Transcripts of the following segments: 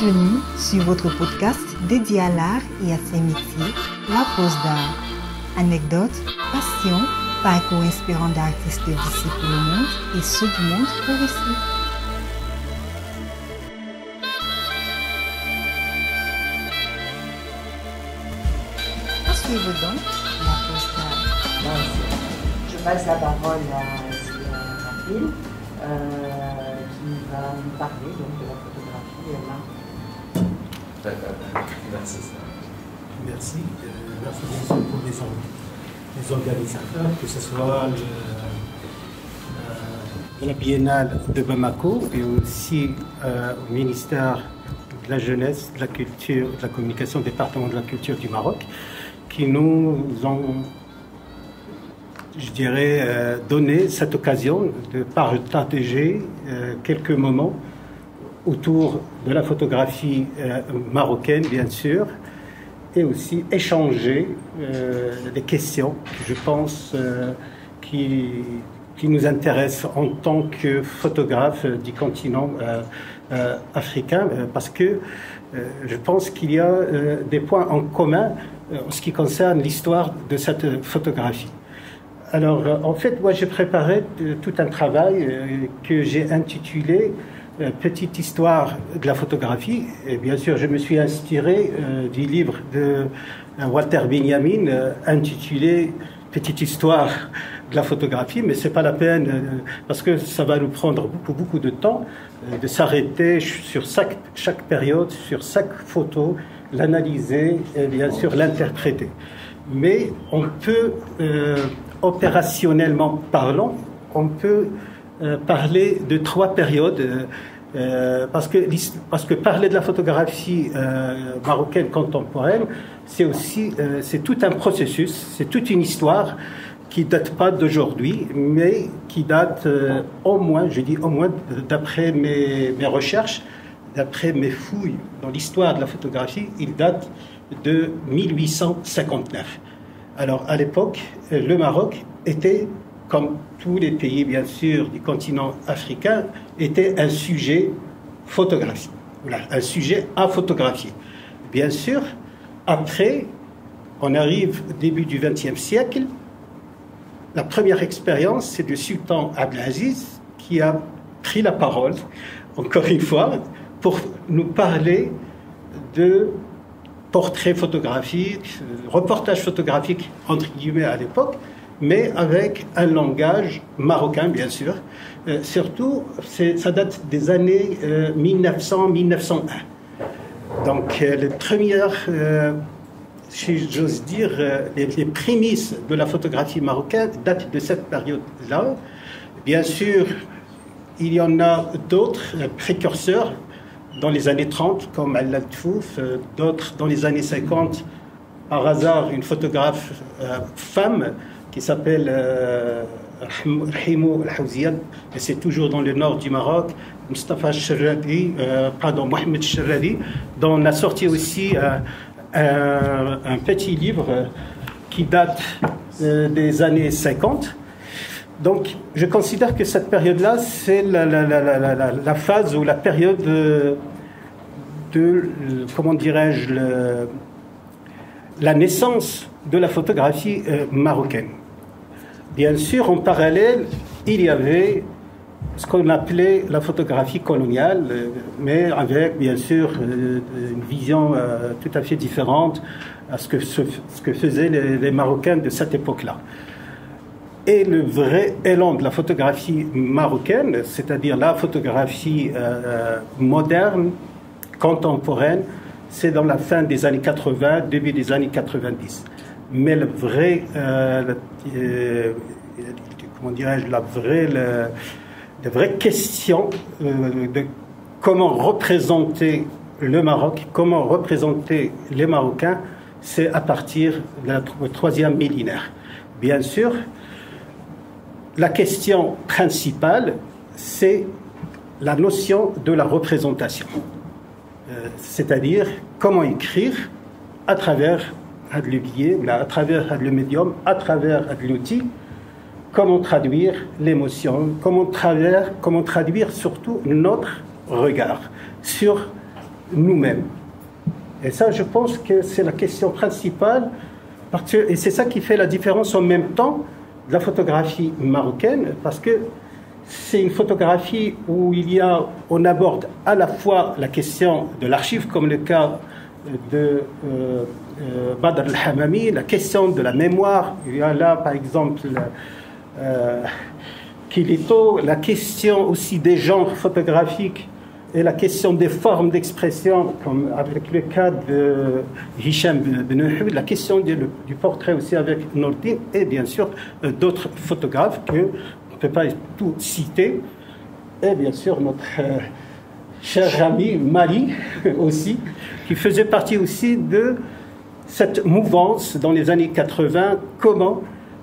Bienvenue sur votre podcast dédié à l'art et à ses métiers, La Pause d'Art. Anecdotes, passion, parcours inspirant d'artistes d'ici pour le monde et ceux du monde pour ici. Suivez donc La Pause d'Art. Je passe la parole à Raphaël qui va nous parler donc, de la photographie là. Merci. Merci bien sûr pour les organisateurs, que ce soit la Biennale de Bamako et aussi au ministère de la Jeunesse, de la Culture, de la Communication, département de la Culture du Maroc, qui nous ont, je dirais, donné cette occasion de partager quelques moments autour de la photographie marocaine, bien sûr, et aussi échanger des questions, je pense, qui nous intéressent en tant que photographe du continent africain, parce que je pense qu'il y a des points en commun en ce qui concerne l'histoire de cette photographie. Alors, en fait, moi, j'ai préparé tout un travail que j'ai intitulé Petite histoire de la photographie. Et bien sûr, je me suis inspiré du livre de Walter Benjamin intitulé Petite histoire de la photographie, mais c'est pas la peine parce que ça va nous prendre beaucoup de temps de s'arrêter sur chaque période, sur chaque photo, l'analyser et bien sûr l'interpréter. Mais on peut, opérationnellement parlant, on peut parler de trois périodes parce que parler de la photographie marocaine contemporaine, c'est tout un processus, c'est toute une histoire qui date pas d'aujourd'hui, mais qui date au moins d'après mes recherches, d'après mes fouilles dans l'histoire de la photographie, il date de 1859. Alors à l'époque, le Maroc était, comme tous les pays, bien sûr, du continent africain, était un sujet photographique. Voilà, un sujet à photographier. Bien sûr, après, on arrive au début du XXe siècle. La première expérience, c'est le sultan Abdelaziz qui a pris la parole, encore une fois, pour nous parler de portraits photographiques, reportages photographiques, entre guillemets, à l'époque, mais avec un langage marocain, bien sûr. Surtout, ça date des années 1900-1901. Donc, les premières, si j'ose dire, les prémices de la photographie marocaine datent de cette période-là. Bien sûr, il y en a d'autres précurseurs dans les années 30, comme Al-Latfouf, d'autres dans les années 50, par hasard, une photographe femme, qui s'appelle Rahimou Al-Hawziad, et c'est toujours dans le nord du Maroc, Mohamed Cherradi, dont on a sorti aussi un petit livre qui date des années 50. Donc, je considère que cette période-là, c'est la phase ou la période de comment dirais-je, la naissance de la photographie marocaine. Bien sûr, en parallèle, il y avait ce qu'on appelait la photographie coloniale, mais avec, bien sûr, une vision tout à fait différente à ce que faisaient les Marocains de cette époque-là. Et le vrai élan de la photographie marocaine, c'est-à-dire la photographie moderne, contemporaine, c'est dans la fin des années 80, début des années 90. Mais le vrai, comment dirais-je, la vraie question de comment représenter le Maroc, comment représenter les Marocains, c'est à partir du troisième millénaire. Bien sûr, la question principale, c'est la notion de la représentation. C'est-à-dire comment écrire à travers le biais, à travers le médium, à travers l'outil, comment traduire l'émotion, comment traduire surtout notre regard sur nous-mêmes. Et ça, je pense que c'est la question principale, et c'est ça qui fait la différence en même temps de la photographie marocaine, parce que c'est une photographie où on aborde à la fois la question de l'archive, comme le cas de Badr al-Hamami, la question de la mémoire. Il y a là, par exemple, Kilito, la question aussi des genres photographiques et la question des formes d'expression, comme avec le cas de Hicham Benouhoud, la question du portrait aussi avec Nordine, et bien sûr d'autres photographes qu'on ne peut pas tout citer, et bien sûr notre cher ami Mali aussi, qui faisait partie aussi de cette mouvance dans les années 80, comment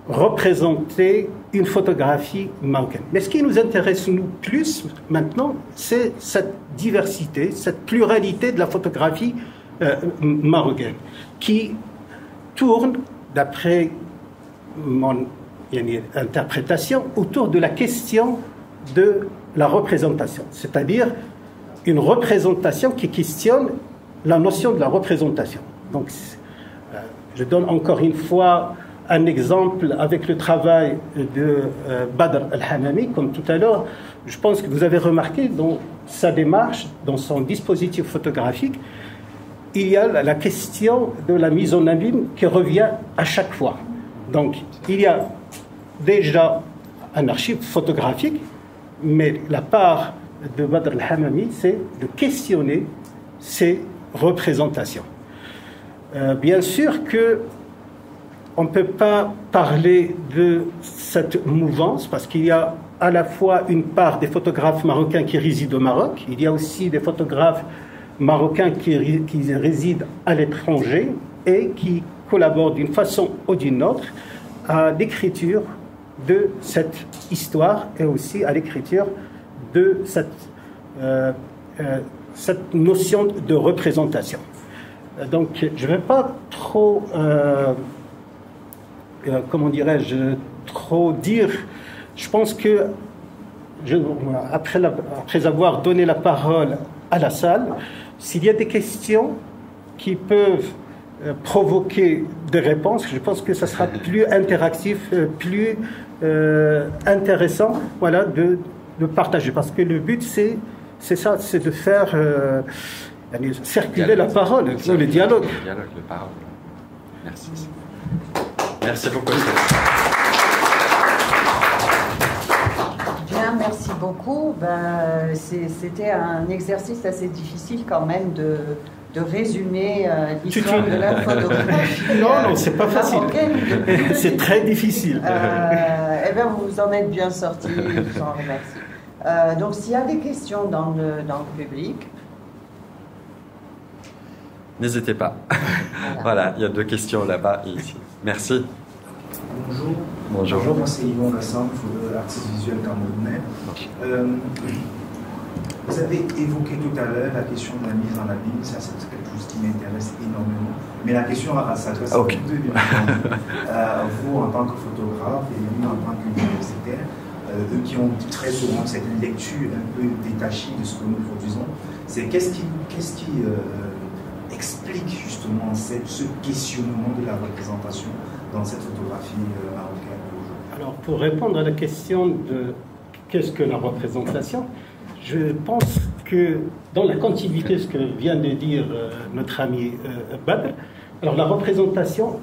représenter une photographie marocaine. Mais ce qui nous intéresse, nous, plus maintenant, c'est cette diversité, cette pluralité de la photographie marocaine, qui tourne, d'après mon interprétation, autour de la question de la représentation, c'est-à-dire une représentation qui questionne la notion de la représentation. Donc, je donne encore une fois un exemple avec le travail de Badr al-Hamami, comme tout à l'heure. Je pense que vous avez remarqué dans sa démarche, dans son dispositif photographique, il y a la question de la mise en abîme qui revient à chaque fois. Donc, il y a déjà un archive photographique, mais la part de Badr al-Hamami, c'est de questionner ces représentations. Bien sûr que on ne peut pas parler de cette mouvance parce qu'il y a à la fois une part des photographes marocains qui résident au Maroc, il y a aussi des photographes marocains qui résident à l'étranger et qui collaborent d'une façon ou d'une autre à l'écriture de cette histoire et aussi à l'écriture de cette notion de représentation. Donc, je ne vais pas trop, comment dirais-je, trop dire. Je pense que, après avoir donné la parole à la salle, s'il y a des questions qui peuvent provoquer des réponses, je pense que ça sera plus interactif, plus intéressant, voilà, de partager. Parce que le but, c'est ça, c'est de faire circuler la parole, le dialogue. Le dialogue, le parole. Merci. Merci beaucoup. Bien, merci beaucoup. C'était un exercice assez difficile quand même de résumer l'histoire de la photographie. Non, c'est pas facile. C'est très difficile. Eh bien, vous en êtes bien sortis, je vous en remercie. Donc, s'il y a des questions dans le public, n'hésitez pas. Voilà, il y a 2 questions là-bas et ici. Merci. Bonjour. Bonjour. Moi, c'est Yvon Lassan, artiste visuel camerounais. Vous avez évoqué tout à l'heure la question de la mise en abîme. Ça, c'est quelque chose qui m'intéresse énormément. Mais la question s'adresse à vous deux, bien entendu. Vous, en tant que photographe, et nous, en tant qu'universitaire, eux qui ont très souvent cette lecture un peu détachée de ce que nous produisons, c'est qu'est-ce qui explique justement ce questionnement de la représentation dans cette photographie marocaine aujourd'hui? Alors, pour répondre à la question de qu'est-ce que la représentation, je pense que dans la continuité de ce que vient de dire notre ami Badr, alors la représentation,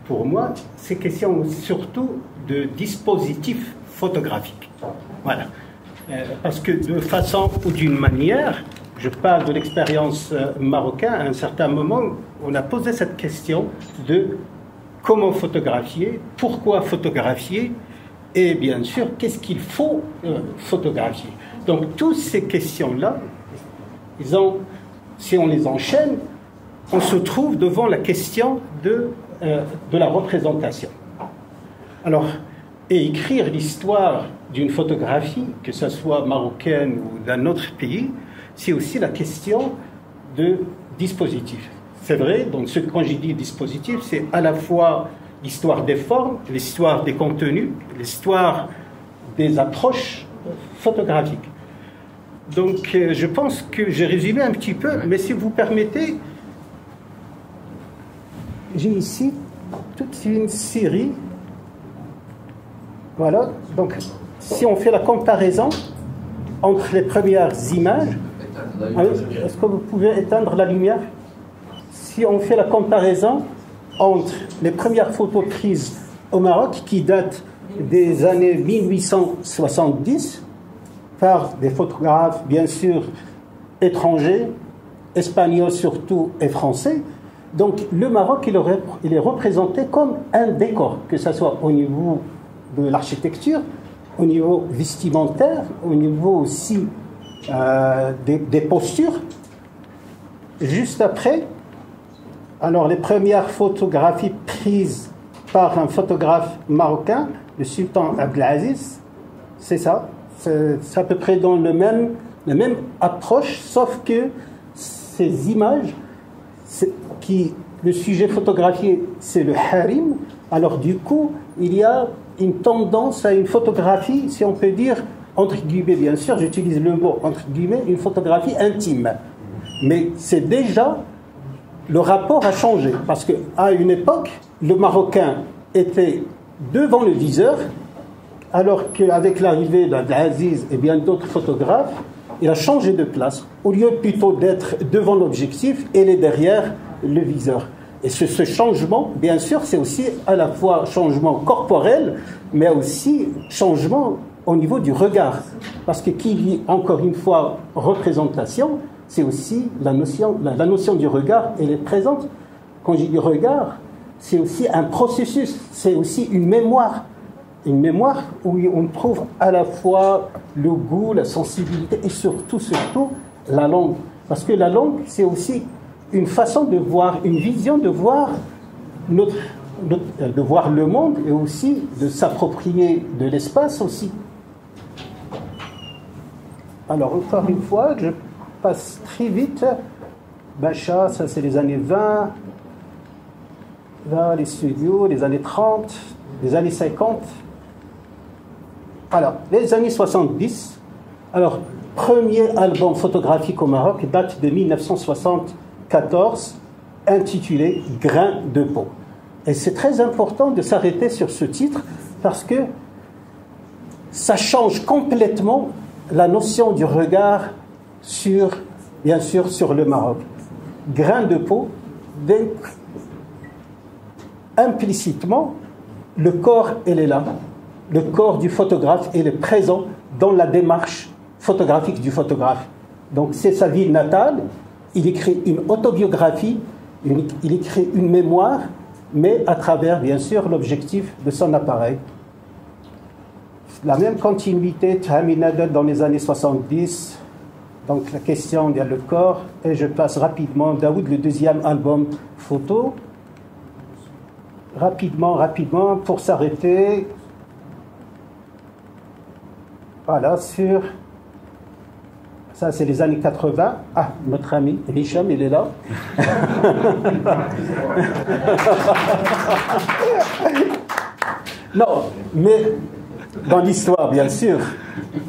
pour moi, c'est question surtout de dispositif photographique. Voilà. Parce que de façon ou d'une manière, je parle de l'expérience marocaine, à un certain moment, on a posé cette question de comment photographier, pourquoi photographier, et bien sûr, qu'est-ce qu'il faut photographier. Donc, toutes ces questions-là, si on les enchaîne, on se trouve devant la question de la représentation. Alors, et écrire l'histoire d'une photographie, que ce soit marocaine ou d'un autre pays, c'est aussi la question de dispositif. C'est vrai, donc quand j'ai dit dispositif, c'est à la fois l'histoire des formes, l'histoire des contenus, l'histoire des approches photographiques. Donc, je pense que j'ai résumé un petit peu, mais si vous permettez, j'ai ici toute une série. Voilà. Donc, si on fait la comparaison entre les premières images, est-ce que vous pouvez éteindre la lumière? Si on fait la comparaison entre les premières photos prises au Maroc, qui datent des années 1870, par des photographes, bien sûr, étrangers, espagnols surtout et français. Donc le Maroc, il est représenté comme un décor, que ce soit au niveau de l'architecture, au niveau vestimentaire, au niveau aussi des postures. Juste après, alors les premières photographies prises par un photographe marocain, le sultan Abdelaziz, c'est ça. C'est à peu près dans la même approche, sauf que ces images, le sujet photographié, c'est le harim. Alors du coup, il y a une tendance à une photographie, si on peut dire, entre guillemets, bien sûr, j'utilise le mot entre guillemets, une photographie intime. Mais c'est déjà, le rapport a changé, parce qu'à une époque, le Marocain était devant le viseur, alors qu'avec l'arrivée d'Abdelaziz et bien d'autres photographes, il a changé de place. Au lieu plutôt d'être devant l'objectif, il est derrière le viseur. Et ce changement, bien sûr, c'est aussi à la fois changement corporel, mais aussi changement au niveau du regard. Parce que qui dit encore une fois représentation, c'est aussi la notion du regard, elle est présente. Quand je dis regard, c'est aussi un processus, c'est aussi une mémoire. Une mémoire où on trouve à la fois le goût, la sensibilité et surtout la langue. Parce que la langue, c'est aussi une façon de voir, une vision de voir de voir le monde et aussi de s'approprier de l'espace aussi. Alors, encore une fois, je passe très vite. Bacha, ça c'est les années 20. Là, les studios, les années 30, les années 50. Alors, les années 70, alors, premier album photographique au Maroc date de 1974, intitulé « Grain de peau ». Et c'est très important de s'arrêter sur ce titre parce que ça change complètement la notion du regard sur, bien sûr, sur le Maroc. Grain de peau, donc, implicitement, le corps, il est là. Le corps du photographe, il est présent dans la démarche photographique du photographe. Donc c'est sa ville natale, il écrit une autobiographie, il écrit une mémoire, mais à travers, bien sûr, l'objectif de son appareil. La même continuité, Tahaminadat dans les années 70, donc la question, il y a le corps, et je passe rapidement, Daoud, le deuxième album photo, rapidement, pour s'arrêter. Voilà, sur... Ça, c'est les années 80. Ah, notre ami Hicham, il est là. Non, mais dans l'histoire, bien sûr,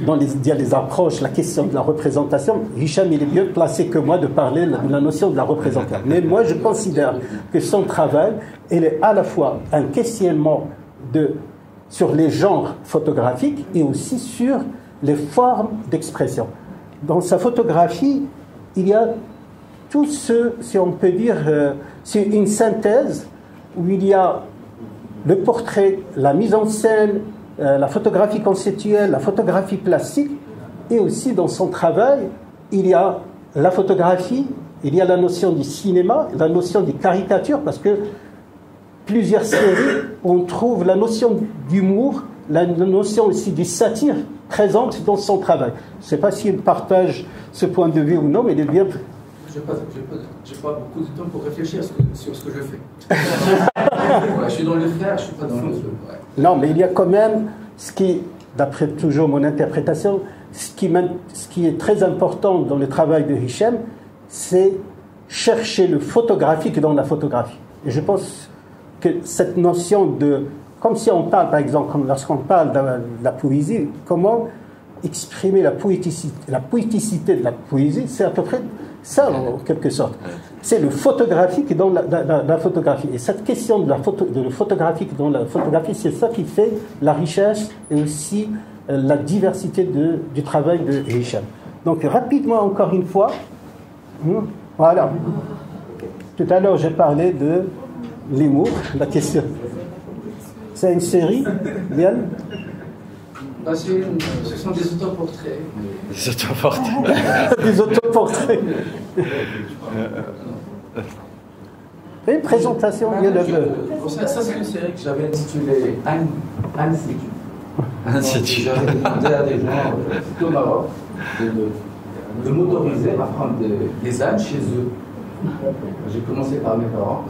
il y a les approches, la question de la représentation. Hicham, il est mieux placé que moi de parler de la notion de la représentation. Mais moi, je considère que son travail, il est à la fois un questionnement sur les genres photographiques et aussi sur les formes d'expression. Dans sa photographie, il y a tout ce, si on peut dire, c'est une synthèse où il y a le portrait, la mise en scène, la photographie conceptuelle, la photographie plastique, et aussi dans son travail, il y a la photographie, il y a la notion du cinéma, la notion des caricatures, parce que plusieurs séries, on trouve la notion d'humour, la notion aussi du satire présente dans son travail. Je ne sais pas s'il partage ce point de vue ou non, mais il est bien... Je n'ai pas beaucoup de temps pour réfléchir sur ce que je fais. Ouais, je suis dans le faire, je ne suis pas dans le... Ouais. Non, mais il y a quand même ce qui, d'après toujours mon interprétation, ce qui est très important dans le travail de Hicham, c'est chercher le photographique dans la photographie. Et je pense que cette notion de... Comme si on parle, par exemple, lorsqu'on parle de la poésie, comment exprimer la poéticité de la poésie, c'est à peu près ça, en quelque sorte. C'est le photographique dans la photographie. Et cette question de le photographique dans la photographie, c'est ça qui fait la richesse et aussi la diversité du travail de Hicham. Donc, rapidement, encore une fois, voilà. Tout à l'heure, j'ai parlé de l'humour, la question. C'est une série, Liane? Ce sont des autoportraits. Des autoportraits. Des autoportraits. Une présentation, ça, c'est une série que j'avais intitulée Institut. J'avais demandé à des gens au Maroc de m'autoriser à prendre des ânes chez eux. J'ai commencé par mes parents,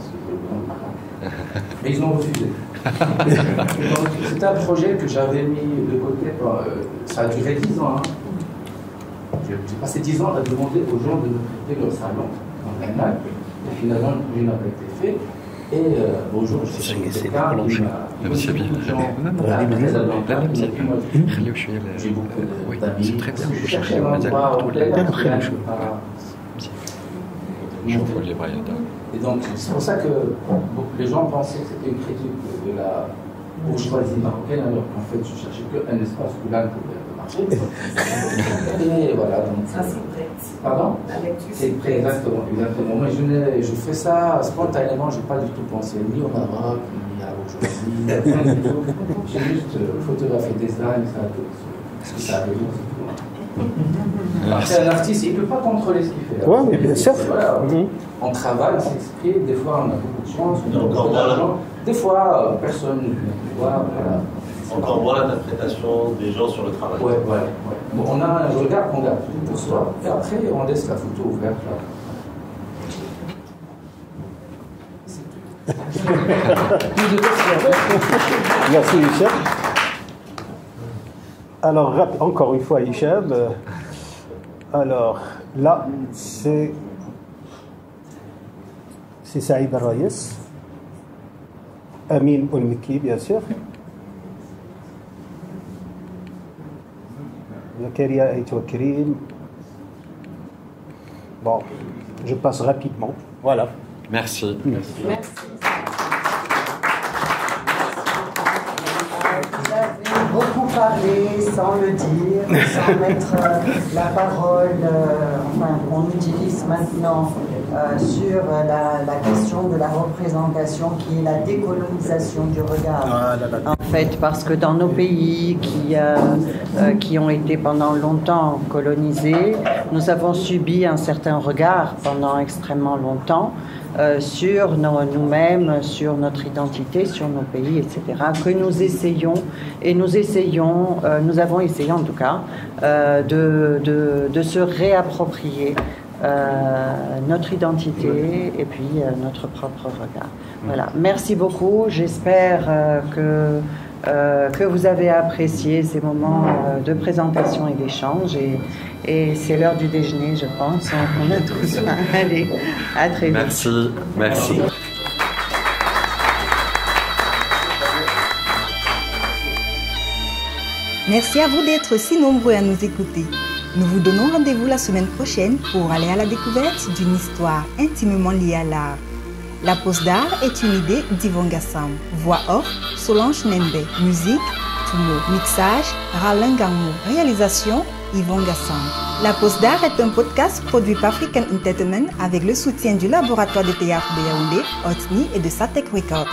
mais ils ont refusé. C'était un projet que j'avais mis de côté. Ça a duré 10 ans. J'ai passé 10 ans à demander aux gens de me prêter leur salon en Allemagne. Et finalement, le projet n'a pas été fait. Et bonjour, je suis quelqu'un qui m'a dit beaucoup de gens j'ai beaucoup d'amis. Je cherchais un endroit où et donc, c'est pour ça que les gens pensaient que c'était une critique de la bourgeoisie marocaine, alors qu'en fait, je cherchais qu'un espace où l'âne pouvait marcher. Et voilà. Donc, ça, c'est prêt. Pardon? C'est prêt, exactement. Moi, je fais ça spontanément, je n'ai pas du tout pensé ni au Maroc, ni à la bourgeoisie. J'ai juste photographié des ânes, ça arrive. C'est un artiste, il ne peut pas contrôler ce qu'il fait. Oui, mais bien sûr. Voilà. On travaille, on s'exprime, des fois on a beaucoup de chance, on a beaucoup d'argent, des fois personne ne peut voir. Voilà. Encore moins l'interprétation des gens sur le travail. Ouais. Bon, on a un regard qu'on garde pour soi, et après on laisse la photo ouverte là. Merci Hicham. Alors, encore une fois, Hicham. Alors, là, c'est Saïd Al-Raïs, Amin Oulmiki, bien sûr, Zakaria Aïtouakrim. Bon, je passe rapidement. Voilà. Merci. Beaucoup parlé sans le dire, sans mettre la parole, qu'on utilise maintenant sur la question de la représentation qui est la décolonisation du regard. En fait, parce que dans nos pays qui ont été pendant longtemps colonisés, nous avons subi un certain regard pendant extrêmement longtemps sur nous-mêmes, sur notre identité, sur nos pays, etc., que nous essayons, et nous avons essayé en tout cas, de se réapproprier notre identité et puis notre propre regard. Voilà. Merci beaucoup. J'espère que vous avez apprécié ces moments de présentation et d'échange. Et c'est l'heure du déjeuner, je pense. On a tous faim. Allez, à très vite. Merci. Merci à vous d'être si nombreux à nous écouter. Nous vous donnons rendez-vous la semaine prochaine pour aller à la découverte d'une histoire intimement liée à l'art. La pause d'art est une idée d'Yvon Gassam. Voix off, Solange Nembe. Musique, Toumo. Mixage, Ralin Gamou. Réalisation, Yvon Gassam. La pause d'art est un podcast produit par African Entertainment avec le soutien du laboratoire de théâtre de Yaoundé, Otni et de Satek Records.